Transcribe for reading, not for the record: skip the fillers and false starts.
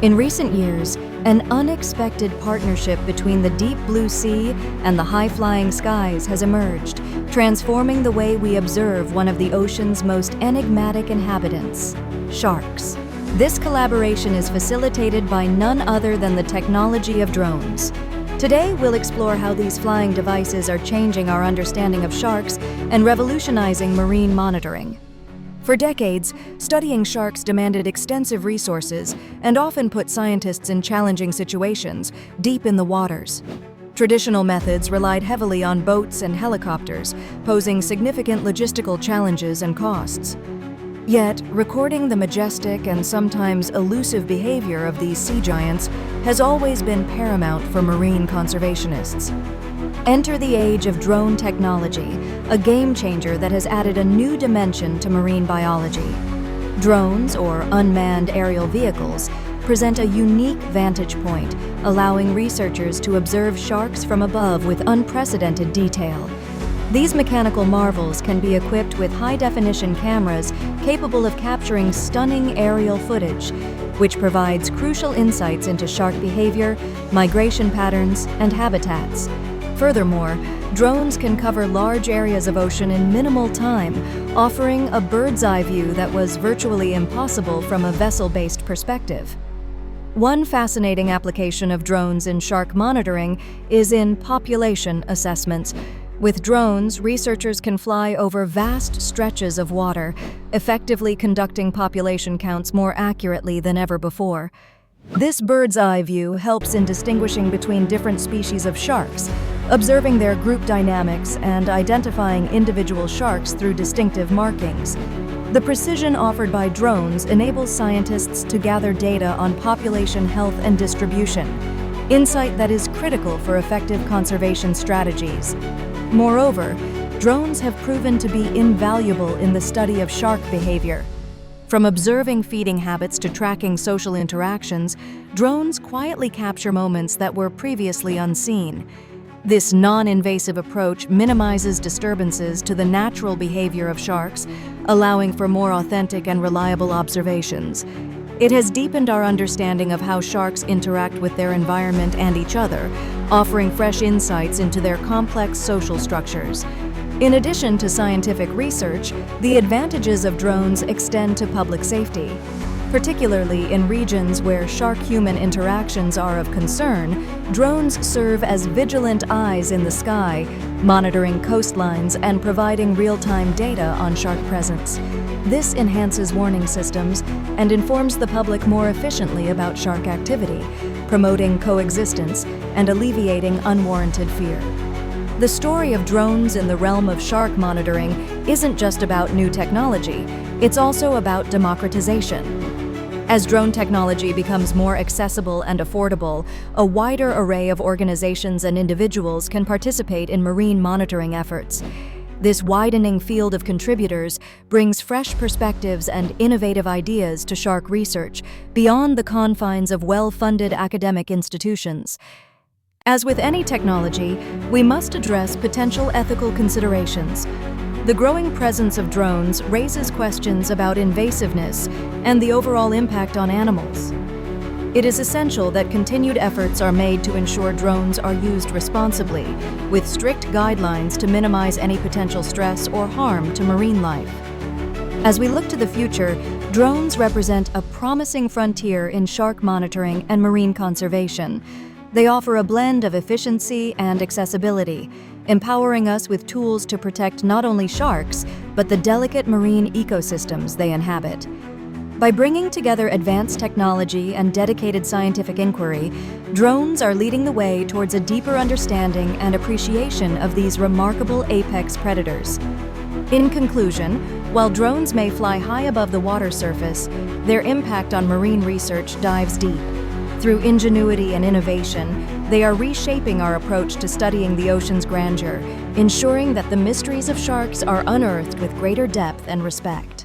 In recent years, an unexpected partnership between the deep blue sea and the high-flying skies has emerged, transforming the way we observe one of the ocean's most enigmatic inhabitants, sharks. This collaboration is facilitated by none other than the technology of drones. Today, we'll explore how these flying devices are changing our understanding of sharks and revolutionizing marine monitoring. For decades, studying sharks demanded extensive resources and often put scientists in challenging situations deep in the waters. Traditional methods relied heavily on boats and helicopters, posing significant logistical challenges and costs. Yet, recording the majestic and sometimes elusive behavior of these sea giants has always been paramount for marine conservationists. Enter the age of drone technology, a game changer that has added a new dimension to marine biology. Drones, or unmanned aerial vehicles, present a unique vantage point, allowing researchers to observe sharks from above with unprecedented detail. These mechanical marvels can be equipped with high-definition cameras capable of capturing stunning aerial footage, which provides crucial insights into shark behavior, migration patterns, and habitats. Furthermore, drones can cover large areas of ocean in minimal time, offering a bird's-eye view that was virtually impossible from a vessel-based perspective. One fascinating application of drones in shark monitoring is in population assessments. With drones, researchers can fly over vast stretches of water, effectively conducting population counts more accurately than ever before. This bird's-eye view helps in distinguishing between different species of sharks, observing their group dynamics and identifying individual sharks through distinctive markings. The precision offered by drones enables scientists to gather data on population health and distribution, insight that is critical for effective conservation strategies. Moreover, drones have proven to be invaluable in the study of shark behavior. From observing feeding habits to tracking social interactions, drones quietly capture moments that were previously unseen. This non-invasive approach minimizes disturbances to the natural behavior of sharks, allowing for more authentic and reliable observations. It has deepened our understanding of how sharks interact with their environment and each other, offering fresh insights into their complex social structures. In addition to scientific research, the advantages of drones extend to public safety. Particularly in regions where shark-human interactions are of concern, drones serve as vigilant eyes in the sky, monitoring coastlines and providing real-time data on shark presence. This enhances warning systems and informs the public more efficiently about shark activity, promoting coexistence and alleviating unwarranted fear. The story of drones in the realm of shark monitoring isn't just about new technology, it's also about democratization. As drone technology becomes more accessible and affordable, a wider array of organizations and individuals can participate in marine monitoring efforts. This widening field of contributors brings fresh perspectives and innovative ideas to shark research beyond the confines of well-funded academic institutions. As with any technology, we must address potential ethical considerations. The growing presence of drones raises questions about invasiveness and the overall impact on animals. It is essential that continued efforts are made to ensure drones are used responsibly, with strict guidelines to minimize any potential stress or harm to marine life. As we look to the future, drones represent a promising frontier in shark monitoring and marine conservation. They offer a blend of efficiency and accessibility, empowering us with tools to protect not only sharks, but the delicate marine ecosystems they inhabit. By bringing together advanced technology and dedicated scientific inquiry, drones are leading the way towards a deeper understanding and appreciation of these remarkable apex predators. In conclusion, while drones may fly high above the water surface, their impact on marine research dives deep. Through ingenuity and innovation, they are reshaping our approach to studying the ocean's grandeur, ensuring that the mysteries of sharks are unearthed with greater depth and respect.